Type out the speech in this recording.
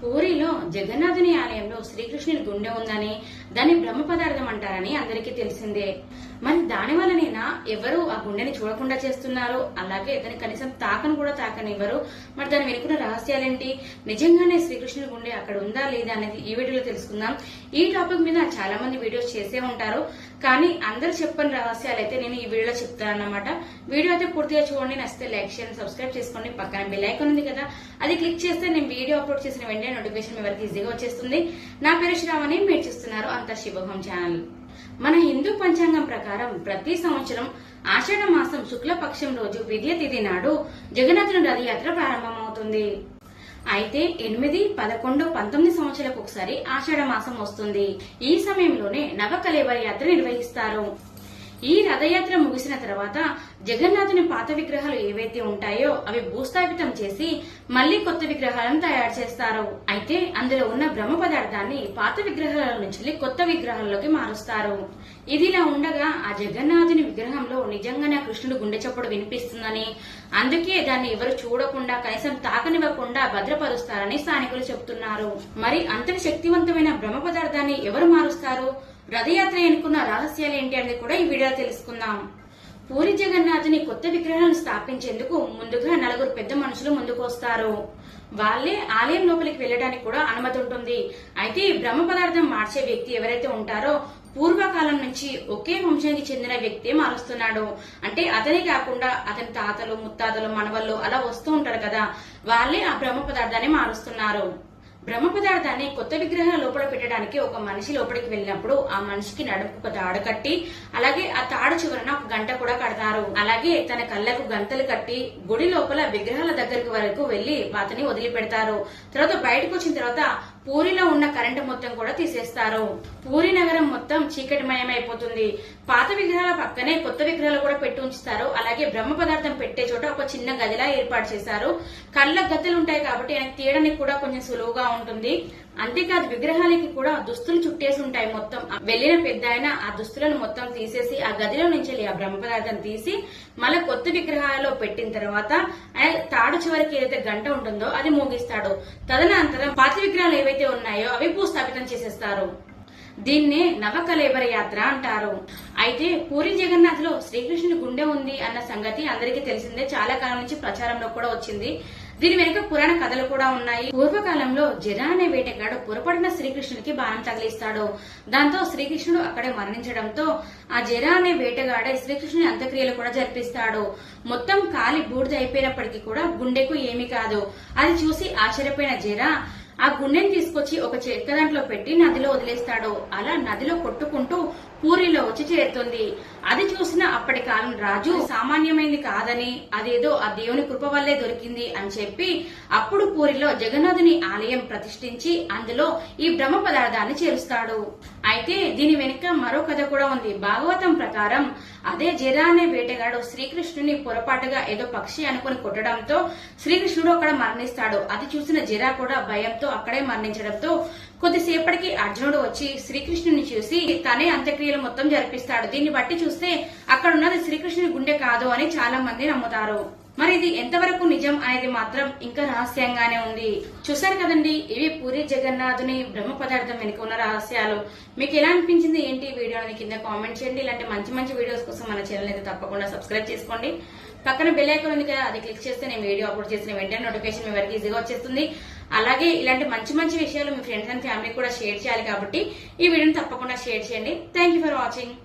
పూరిలో జగన్నాథుని ఆలయంలో శ్రీకృష్ణుని గుండె ఉందని దాన్ని బ్రహ్మ పదార్థం అంటారని అందరికీ తెలిసిందే. మరి దాని వల్లనేనా ఎవరు ఆ గుండెని చూడకుండా చేస్తున్నారు, అలాగే దాన్ని కనీసం తాకను కూడా తాకనివ్వరు. మరి దాని వెనుకున్న రహస్యాలేంటి, నిజంగానే శ్రీకృష్ణుని గుండె అక్కడ ఉందా లేదా అనేది ఈ వీడియోలో తెలుసుకుందాం. ఈ టాపిక్ మీద చాలా మంది వీడియోస్ చేసే ఉంటారు, కానీ అందరు చెప్పని రహస్యాలు అయితే నేను ఈ వీడియోలో చెప్తాను అన్నమాట. వీడియో అయితే పూర్తిగా చూడండి, నచ్చితే లైక్ చేయండి, సబ్స్క్రైబ్ చేసుకోండి. పక్కన బెల్ ఐకాన్ ఉంది కదా, అది క్లిక్ చేస్తే నేను వీడియో అప్లోడ్ చేసిన వెంటనే నోటిఫికేషన్ మీ వరకు ఈజీగా వచ్చేస్తుంది. నా పేరు శ్రావణి, మీరు చూస్తున్నారు అంతా శుభం ఛానల్. మన హిందూ పంచాంగం ప్రకారం ప్రతి సంవత్సరం ఆషాఢ మాసం శుక్లపక్షం రోజు విద్య తిథి నాడు జగన్నాథుని రథయాత్ర ప్రారంభమవుతుంది. అయితే 8, 11, 19 సంవత్సరాలకు ఒకసారి ఆషాఢ మాసం వస్తుంది. ఈ సమయంలోనే నవకలేబర యాత్ర నిర్వహిస్తారు. ఈ రథయాత్ర ముగిసిన తర్వాత జగన్నాథుని పాత విగ్రహాలు ఏవైతే ఉంటాయో అవి భూస్థాపితం చేసి మళ్లీ కొత్త విగ్రహాలను తయారు చేస్తారు. అయితే అందులో ఉన్న బ్రహ్మ పదార్థాన్ని పాత విగ్రహాల నుంచి కొత్త విగ్రహాల్లోకి మారుస్తారు. ఇదిలా ఉండగా ఆ జగన్నాథుని విగ్రహంలో నిజంగానే కృష్ణుడు గుండె చప్పుడు వినిపిస్తుందని, అందుకే దాన్ని ఎవరు చూడకుండా కనీసం తాకనివ్వకుండా భద్రపరుస్తారని స్థానికులు చెబుతున్నారు. మరి అంతటి శక్తివంతమైన బ్రహ్మ పదార్థాన్ని ఎవరు మారుస్తారు, రథయాత్ర ఎన్నుకున్న రహస్యాలు ఏంటి అనేది కూడా ఈ వీడియో తెలుసుకుందాం. పూరి జగన్నాథుని కొత్త విగ్రహాలను స్థాపించేందుకు ముందుగా 4 పెద్ద మనుషులు ముందుకు వస్తారు. వాళ్లే ఆలయం లోపలికి వెళ్లడానికి కూడా అనుమతి ఉంటుంది. అయితే ఈ బ్రహ్మ పదార్థం మార్చే వ్యక్తి ఎవరైతే ఉంటారో పూర్వకాలం నుంచి ఒకే వంశానికి చెందిన వ్యక్తి మారుస్తున్నాడు. అంటే అతనే కాకుండా అతని తాతలు, ముత్తాతలు, మనవళ్ళు అలా వస్తూ ఉంటారు కదా, వాళ్లే ఆ బ్రహ్మ పదార్థాన్ని మారుస్తున్నారు. బ్రహ్మ పదార్థాన్ని కొత్త విగ్రహాల లోపల పెట్టడానికి ఒక మనిషి లోపలికి వెళ్ళినప్పుడు ఆ మనిషికి నడుముకు ఒక తాడు కట్టి, అలాగే ఆ తాడు చివరన ఒక గంట కూడా కడతారు. అలాగే తన కళ్ళకు గంతలు కట్టి గుడి లోపల విగ్రహాల దగ్గరికి వరకు వెళ్లి వాటిని వదిలిపెడతారు. తర్వాత బయటకు వచ్చిన తర్వాత పూరిలో ఉన్న కరెంటు మొత్తం కూడా తీసేస్తారు. పూరి నగరం మొత్తం చీకటిమయమైపోతుంది. పాత విగ్రహాల పక్కనే కొత్త విగ్రహాలు కూడా పెట్టి ఉంచుతారు. అలాగే బ్రహ్మ పదార్థం పెట్టే చోట ఒక చిన్న గదిలా ఏర్పాటు చేశారు. కళ్ళ గద్దెలు ఉంటాయి కాబట్టి ఆయన తీయడానికి కూడా కొంచెం సులువుగా ఉంటుంది. అంతేకాదు విగ్రహాలకి కూడా దుస్తులు చుట్టేసి ఉంటాయి. మొత్తం వెళ్లిన పెద్ద ఆయన ఆ దుస్తులను మొత్తం తీసేసి ఆ గదిలో నుంచి ఆ బ్రహ్మ పదార్థం తీసి మళ్ళీ కొత్త విగ్రహాలలో పెట్టిన తర్వాత ఆయన తాడు చివరికి ఏదైతే గంట ఉంటుందో అది మోగిస్తాడు. తదనంతరం పాత విగ్రహాలు ఏవైతే ఉన్నాయో అవి భూస్థాపితం చేసేస్తారు. దీన్నే నవకలేబర యాత్ర అంటారు. అయితే పూరి జగన్నాథ్ లో శ్రీకృష్ణుని గుండె ఉంది అన్న సంగతి అందరికీ తెలిసిందే, చాలా కాలం నుంచి ప్రచారంలో కూడా వచ్చింది. దీని వెనుక పురాణ కథలు కూడా ఉన్నాయి. పూర్వకాలంలో జర అనే వేటగాడు పొరపడిన శ్రీకృష్ణునికి బాణం తగిలిస్తాడు. దాంతో శ్రీకృష్ణుడు అక్కడే మరణించడంతో ఆ జర అనే వేటగాడే శ్రీకృష్ణుని అంత్యక్రియలు కూడా జరిపిస్తాడు. మొత్తం కాలి బూడిద అయిపోయినప్పటికీ కూడా గుండెకు ఏమీ కాదు. అది చూసి ఆశ్చర్యపోయిన జర ఆ గుండెని తీసుకొచ్చి ఒక చెక్క దాంట్లో పెట్టి నదిలో వదిలేస్తాడు. అలా నదిలో కొట్టుకుంటూ పూరిలో వచ్చి చేరుతుంది. అది చూసిన అప్పటి కాలం రాజు సామాన్యమైంది కాదని, అదేదో ఆ దేవుని కృప వల్లే దొరికింది అని చెప్పి అప్పుడు పూరిలో జగన్నాథుని ఆలయం ప్రతిష్ఠించి అందులో ఈ బ్రహ్మ పదార్థాన్ని చేరుస్తాడు. అయితే దీని వెనుక మరో కథ కూడా ఉంది. భాగవతం ప్రకారం అదే జర అనే వేటగాడు శ్రీకృష్ణుని పొరపాటుగా ఏదో పక్షి అనుకుని కొట్టడంతో శ్రీకృష్ణుడు అక్కడ మరణిస్తాడు. అది చూసిన జర కూడా భయంతో అక్కడే మరణించడంతో కొద్దిసేపటికి అర్జునుడు వచ్చి శ్రీకృష్ణుని చూసి తనే అంత్యక్రియలు మొత్తం జరిపిస్తాడు. దీన్ని బట్టి చూస్తే అక్కడ ఉన్నది శ్రీకృష్ణుని గుండె కాదు అని చాలా మంది నమ్ముతారు. మరి ఇది ఎంతవరకు నిజం అనేది మాత్రం ఇంకా రహస్యంగానే ఉంది. చూసారు కదండి, ఇవి పూరి జగన్నాథుని బ్రహ్మ పదార్థం వెనుక ఉన్న రహస్యాలు. మీకు ఎలా అనిపించింది ఏంటి ఈ వీడియోని కింద కామెంట్ చేయండి. ఇలాంటి మంచి మంచి వీడియోస్ కోసం మన ఛానల్ అయితే తప్పకుండా సబ్స్క్రైబ్ చేసుకోండి. పక్కన బెల్ ఐకాన్ ఉంది కదా, అది క్లిక్ చేస్తే నేను వీడియో అప్లోడ్ చేసిన వెంటనే నోటిఫికేషన్ మీ వరకు ఈజీగా వచ్చేస్తుంది. అలాగే ఇలాంటి మంచి మంచి విషయాలు మీ ఫ్రెండ్స్ అండ్ ఫ్యామిలీ కూడా షేర్ చేయాలి కాబట్టి ఈ వీడియోని తప్పకుండా షేర్ చేయండి. Thank you for watching.